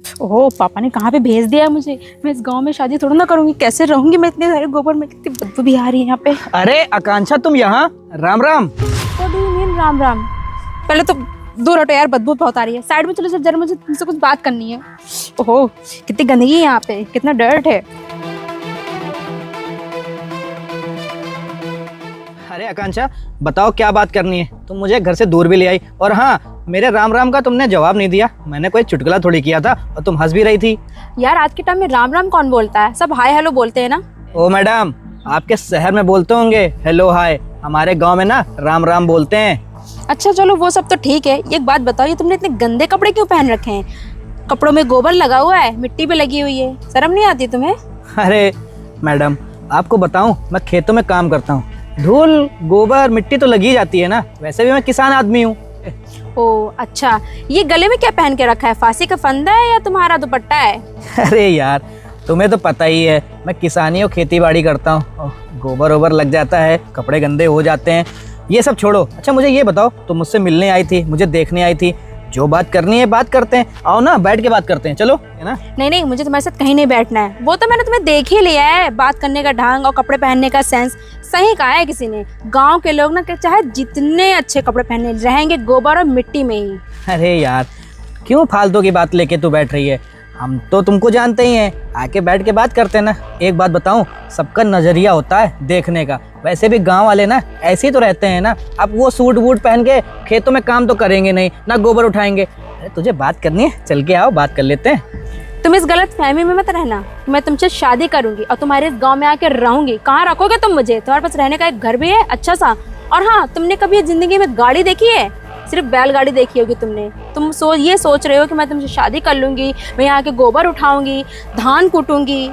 ओह, पापा ने कहाँ पे भेज दिया है मुझे। मैं इस गांव में शादी थोड़ा ना करूंगी, कैसे रहूंगी मैं इतने सारे गोबर में। कितनी बदबू भी आ रही है यहाँ पे। अरे आकांक्षा, तुम यहाँ? Ram Ram. What do you mean, Ram Ram? पहले तो दूर हटो यार, बदबू बहुत आ रही है। साइड में चलो सर, जरा मुझे तुमसे कुछ बात करनी है। ओहो, कितनी गंदगी है यहाँ पे, कितना डर्ट है। अरे आकांक्षा, बताओ क्या बात करनी है। तुम मुझे घर से दूर भी ले आई, और हाँ, मेरे राम राम का तुमने जवाब नहीं दिया। मैंने कोई चुटकुला थोड़ी किया था और तुम हंस भी रही थी। यार आज के टाइम में राम राम कौन बोलता है, सब हाय हेलो बोलते हैं ना। ओ मैडम, आपके शहर में बोलते होंगे हेलो हाय, हमारे गांव में ना राम राम बोलते हैं। अच्छा चलो वो सब तो ठीक है, एक बात बताओ, ये तुमने इतने गंदे कपड़े क्यों पहन रखे हैं? कपड़ों में गोबर लगा हुआ है, मिट्टी भी लगी हुई है, शर्म नहीं आती तुम्हें? अरे मैडम, आपको बताऊं, मैं खेतों में काम करता हूँ। धूल गोबर मिट्टी तो लगी जाती है ना, वैसे भी मैं किसान आदमी हूँ। ओ अच्छा, ये गले में क्या पहन के रखा है, फांसी का फंदा है या तुम्हारा दुपट्टा है? अरे यार, तुम्हें तो पता ही है, मैं किसानी और खेती बाड़ी करता हूँ। गोबर ओबर लग जाता है, कपड़े गंदे हो जाते हैं। ये सब छोड़ो, अच्छा मुझे ये बताओ, तुम मुझसे मिलने आई थी, मुझे देखने आई थी, जो बात करनी है बात करते हैं। आओ ना, बैठ के बात करते हैं, चलो, है ना? नहीं नहीं, मुझे तुम्हारे साथ कहीं नहीं बैठना है। वो तो मैंने तुम्हें देख ही लिया है, बात करने का ढंग और कपड़े पहनने का सेंस। सही कहा है किसी ने, गांव के लोग ना चाहे जितने अच्छे कपड़े पहने रहेंगे गोबर और मिट्टी में ही। अरे यार, क्यों फालतू की बात लेके तू बैठ रही है? हम तो तुमको जानते ही हैं, आके बैठ के बात करते हैं ना। एक बात बताऊं, सबका नजरिया होता है देखने का। वैसे भी गांव वाले ना ऐसे ही तो रहते हैं ना। अब वो सूट बूट पहन के खेतों में काम तो करेंगे नहीं, ना गोबर उठाएंगे। अरे तुझे बात करनी है, चल के आओ, बात कर लेते हैं। तुम इस गलत फहमी में मत रहना, मैं तुमसे शादी करूंगी और तुम्हारे इस गांव में आके रहूंगी। कहाँ रखोगे तुम मुझे? तुम्हारे पास रहने का एक घर भी है अच्छा सा। और हाँ, तुमने कभी जिंदगी में गाड़ी देखी है? सिर्फ बैलगाड़ी देखी होगी तुमने। तुम ये सोच रहे हो कि मैं तुमसे शादी कर लूंगी, मैं यहाँ के गोबर उठाऊंगी, धान कूटूंगी,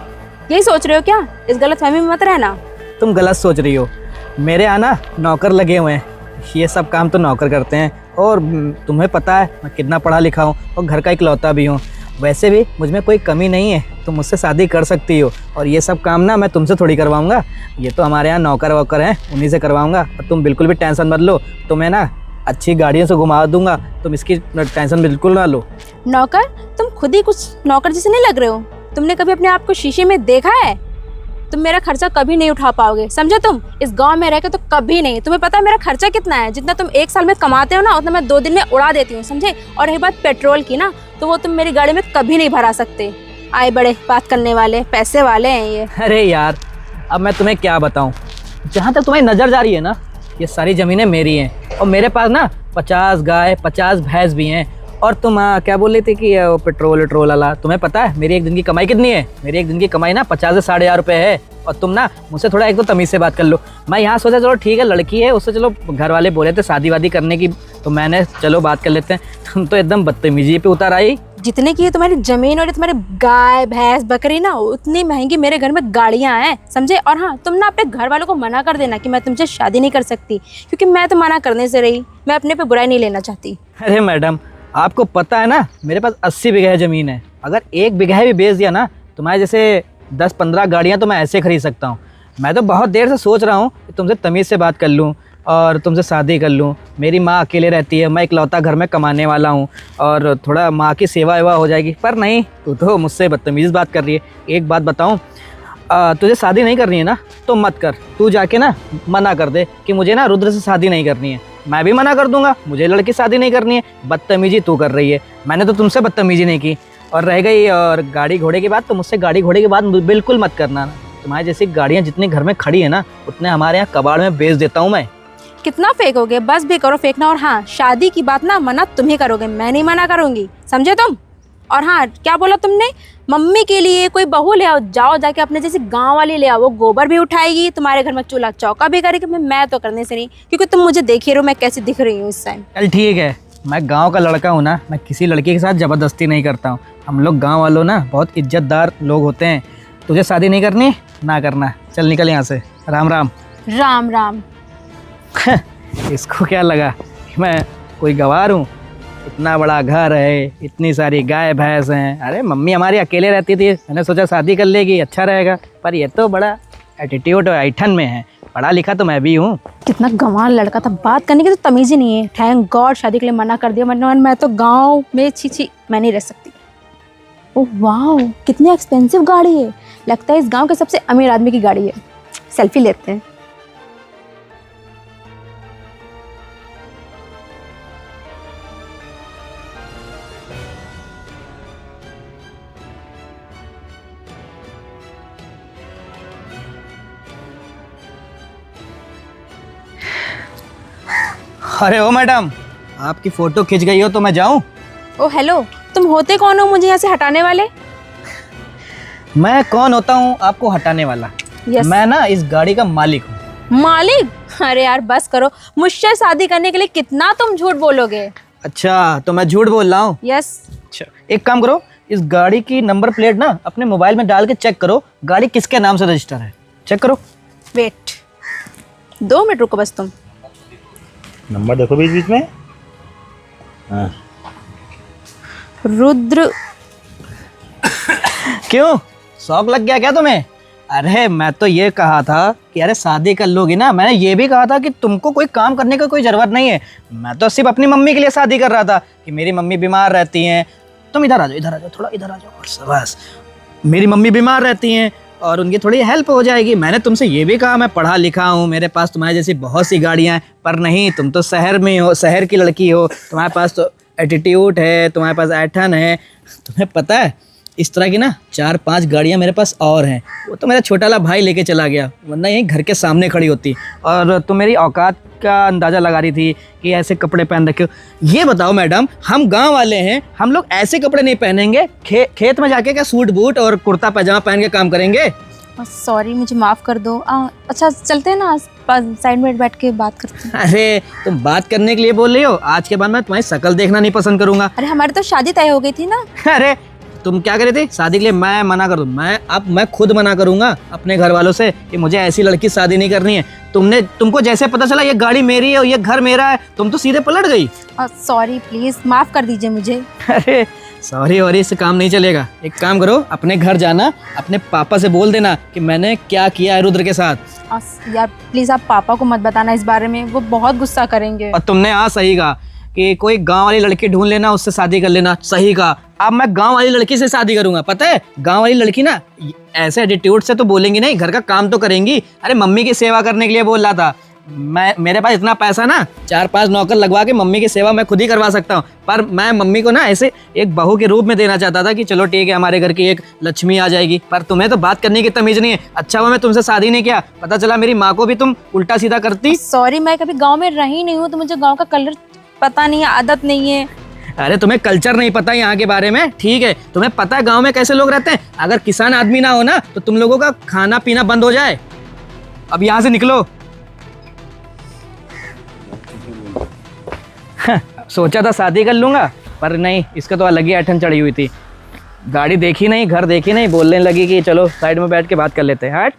यही सोच रहे हो क्या? इस गलत फहमी में मत रहना। तुम गलत सोच रही हो। मेरे यहाँ ना नौकर लगे हुए हैं, ये सब काम तो नौकर करते हैं। और तुम्हें पता है मैं कितना पढ़ा लिखा हूँ और घर का इकलौता भी हूँ। वैसे भी मुझ में कोई कमी नहीं है, तुम मुझसे शादी कर सकती हो। और ये सब काम ना मैं तुमसे थोड़ी करवाऊँगा, ये तो हमारे यहाँ नौकर वोकर हैं, उन्हीं से करवाऊँगा। और तुम बिल्कुल भी टेंशन मत लो, तुम्हें ना अच्छी गाड़ियों से घुमा दूंगा, तुम इसकी टेंशन बिल्कुल ना लो। नौकर? तुम खुद ही कुछ नौकर जैसे नहीं लग रहे हो। तुमने कभी अपने आप को शीशे में देखा है? तुम मेरा खर्चा कभी नहीं उठा पाओगे, समझे? तुम इस गांव में रह के तो कभी नहीं। तुम्हें पता है मेरा खर्चा कितना है? जितना तुम एक साल में कमाते हो ना, उतना मैं 2 दिन में उड़ा देती हूँ, समझे? और रही बात पेट्रोल की ना, तो वो तुम मेरी गाड़ी में कभी नहीं भरा सकते। आए बड़े बात करने वाले, पैसे वाले हैं ये। अरे यार, अब मैं तुम्हें क्या बताऊँ, जहाँ तक तुम्हारी नज़र जा रही है ना, ये सारी ज़मीनें मेरी हैं। और मेरे पास ना 50 गाय 50 भैंस भी हैं। और तुम क्या बोल रही थी कि पेट्रोल वेट्रोल वाला, तुम्हें पता है मेरी एक दिन की कमाई कितनी है? मेरी एक दिन की कमाई ना 50 से 60,000 रुपये है। और तुम ना मुझसे थोड़ा एक तो तमीज़ से बात कर लो। मैं यहाँ सोचा चलो ठीक है, लड़की है, उससे चलो घर वाले बोले थे शादी वादी करने की, तो मैंने चलो बात कर लेते हैं। तुम तो एकदम बदतमीजी पे उतर आई। जितने की तुम्हारी जमीन और तुम्हारे गाय भैंस बकरी ना, उतनी महंगी मेरे घर में गाड़ियां हैं, समझे? और हाँ, तुम ना अपने घर वालों को मना कर देना कि मैं तुमसे शादी नहीं कर सकती, क्योंकि मैं तो मना करने से रही। मैं अपने पे बुराई नहीं लेना चाहती। अरे मैडम, आपको पता है ना मेरे पास 80 बीघा ज़मीन है। अगर 1 बीघा भी बेच दिया ना, तुम्हारे जैसे 10-15 गाड़ियाँ तो मैं ऐसे खरीद सकता हूँ। मैं तो बहुत देर से सोच रहा हूँ कि तुमसे तमीज़ से बात कर लूँ और तुमसे शादी कर लूँ। मेरी माँ अकेले रहती है, मैं इकलौता घर में कमाने वाला हूँ, और थोड़ा माँ की सेवा वेवा हो जाएगी। पर नहीं, तू तो मुझसे बदतमीज़ बात कर रही है। एक बात बताऊँ, तुझे शादी नहीं करनी है ना, तो मत कर। तू जाके ना मना कर दे कि मुझे ना रुद्र से शादी नहीं करनी है। मैं भी मना कर दूंगा, मुझे लड़की शादी नहीं करनी है। बदतमीजी तू कर रही है, मैंने तो तुमसे बदतमीजी नहीं की। और रह गई और गाड़ी घोड़े की बात, तो मुझसे गाड़ी घोड़े की बात बिल्कुल मत करना। तुम्हारी जैसी गाड़ियाँ जितनी घर में खड़ी है ना, उतने हमारे यहाँ कबाड़ में बेच देता हूँ मैं। कितना फेंकोगे? बस भी करो फेंकना। और हाँ, शादी की बात ना मना तुम ही करोगे, मैं नहीं मना करूंगी, समझे तुम? और हाँ, क्या बोला तुमने? मम्मी के लिए कोई बहू ले आओ, जाओ जाके अपने जैसी गांव वाली ले आओ, वो गोबर भी उठाएगी, तुम्हारे घर में चूल्हा चौका भी करेगी। मैं तो करने से नहीं, क्योंकि तुम मुझे देख ही रहो मैं कैसी दिख रही हूँ इस टाइम। चल ठीक है, मैं गांव का लड़का हूँ ना, मैं किसी लड़की के साथ ज़बरदस्ती नहीं करता हूँ। हम लोग गांव वालों ना बहुत इज्जतदार लोग होते हैं। तुझे शादी नहीं करनी ना करना, चल निकल यहाँ से। राम राम। राम राम। इसको क्या लगा कि मैं कोई गवार हूँ? इतना बड़ा घर है, इतनी सारी गाय भैंस हैं। अरे मम्मी हमारी अकेले रहती थी, मैंने सोचा शादी कर लेगी, अच्छा रहेगा। पर ये तो बड़ा एटीट्यूड और ऐठन में है। पढ़ा लिखा तो मैं भी हूँ। कितना गंवार लड़का था, बात करने की तो तमीज़ ही नहीं है। थैंक गॉड शादी के लिए मना कर दिया, वरना मैं तो गाँव में छी, मैं नहीं रह सकती। ओह वाह, कितनी एक्सपेंसिव गाड़ी है। लगता है इस गांव के सबसे अमीर आदमी की गाड़ी है। सेल्फी लेते हैं। अरे ओ मैडम, आपकी फ़ोटो खिंच गई हो तो मैं जाऊं? ओ हेलो, तुम होते कौन हो मुझे यहाँ से हटाने वाले? मैं कौन होता हूँ आपको हटाने वाला? यस। मैं ना इस गाड़ी का मालिक हूँ। मालिक? अरे यार बस करो, मुझसे शादी करने के लिए कितना तुम झूठ बोलोगे। अच्छा, तो मैं झूठ बोल रहा हूँ? यस। अच्छा, एक काम करो, इस गाड़ी की नंबर प्लेट ना अपने मोबाइल में डाल के चेक करो, गाड़ी किसके नाम से रजिस्टर है। चेक करो। वेट 2 मिनट रुको बस तुम। नंबर देखो बीच बीच में। हाँ। रुद्र। क्यों, शौक लग गया क्या तुम्हें? अरे मैं तो ये कहा था कि अरे शादी कर लोगी ना, मैंने ये भी कहा था कि तुमको कोई काम करने का कोई ज़रूरत नहीं है। मैं तो सिर्फ अपनी मम्मी के लिए शादी कर रहा था कि मेरी मम्मी बीमार रहती हैं। तुम इधर आ जाओ, इधर आ जाओ, थोड़ा इधर आ जाओ। बस, मेरी मम्मी बीमार रहती हैं और उनकी थोड़ी हेल्प हो जाएगी। मैंने तुमसे ये भी कहा मैं पढ़ा लिखा हूँ, मेरे पास तुम्हारे जैसी बहुत सी गाड़ियाँ हैं, पर नहीं, तुम तो शहर में हो, शहर की लड़की हो, तुम्हारे पास तो एटीट्यूड है, तुम्हारे पास ऐठन है। तुम्हें पता है इस तरह की ना 4-5 गाड़ियाँ मेरे पास और हैं, वो तो मेरा छोटा वाला भाई लेके चला गया, वरना यहीं घर के सामने खड़ी होती। और तुम मेरी औकात का अंदाज़ा लगा रही थी कि ऐसे कपड़े पहन रखे हो। ये बताओ मैडम, हम गांव वाले हैं, हम लोग ऐसे कपड़े नहीं पहनेंगे। खेत में जाके क्या सूट बूट और कुर्ता पैजामा पहन के काम करेंगे? सॉरी, मुझे माफ़ कर दो। अच्छा चलते हैं ना, साइड में बैठ के बात करते हैं। अरे तुम बात करने के लिए बोल रही हो? आज के बाद मैं तुम्हारी शक्ल देखना नहीं पसंद करूंगा। अरे हमारी तो शादी तय हो गई थी ना। अरे तुम क्या करे थे शादी के लिए? मैं मना कर दूं? मैं खुद मना करूंगा अपने घर वालों से कि मुझे ऐसी लड़की से शादी नहीं करनी है। तुमको जैसे पता चला ये गाड़ी मेरी है और ये घर मेरा है, तुम तो सीधे पलट गई। सॉरी, प्लीज माफ कर दीजिए मुझे। अरे सॉरी और इससे काम नहीं चलेगा। एक काम करो, अपने घर जाना, अपने पापा से बोल देना कि मैंने क्या किया है रुद्र के साथ। यार प्लीज आप पापा को मत बताना इस बारे में, वो बहुत गुस्सा करेंगे। और तुमने सही कहा कि कोई गांव वाली लड़की ढूंढ लेना, उससे शादी कर लेना। सही कहा। अब मैं गांव वाली लड़की से शादी करूंगा। पता है गांव वाली लड़की ना ऐसे एटीट्यूड से तो बोलेंगी नहीं, घर का काम तो करेंगी। अरे मम्मी की सेवा करने के लिए बोल रहा था। मेरे पास इतना पैसा ना 4-5 नौकर लगवा के मम्मी की सेवा मैं खुद ही करवा सकता हूँ, पर मैं मम्मी को ना ऐसे एक बहू के रूप में देना चाहता था कि चलो ठीक है हमारे घर की एक लक्ष्मी आ जाएगी। पर तुम्हें तो बात करने की तमीज नहीं है। अच्छा हुआ मैं तुमसे शादी नहीं किया, पता चला मेरी माँ को भी तुम उल्टा सीधा करती। सॉरी, मैं कभी गाँव में रही नहीं हूँ तो मुझे गाँव का कलर पता नहीं है, आदत नहीं है। अरे तुम्हें कल्चर नहीं पता यहाँ के बारे में, ठीक है? तुम्हें पता है गांव में कैसे लोग रहते हैं? अगर किसान आदमी ना हो ना तो तुम लोगों का खाना पीना बंद हो जाए। अब यहाँ से निकलो। सोचा था शादी कर लूंगा, पर नहीं, इसका तो अलग ही ऐठन चढ़ी हुई थी। गाड़ी देखी नहीं, घर देखी नहीं, बोलने लगी कि चलो साइड में बैठ के बात कर लेते हैं। हट।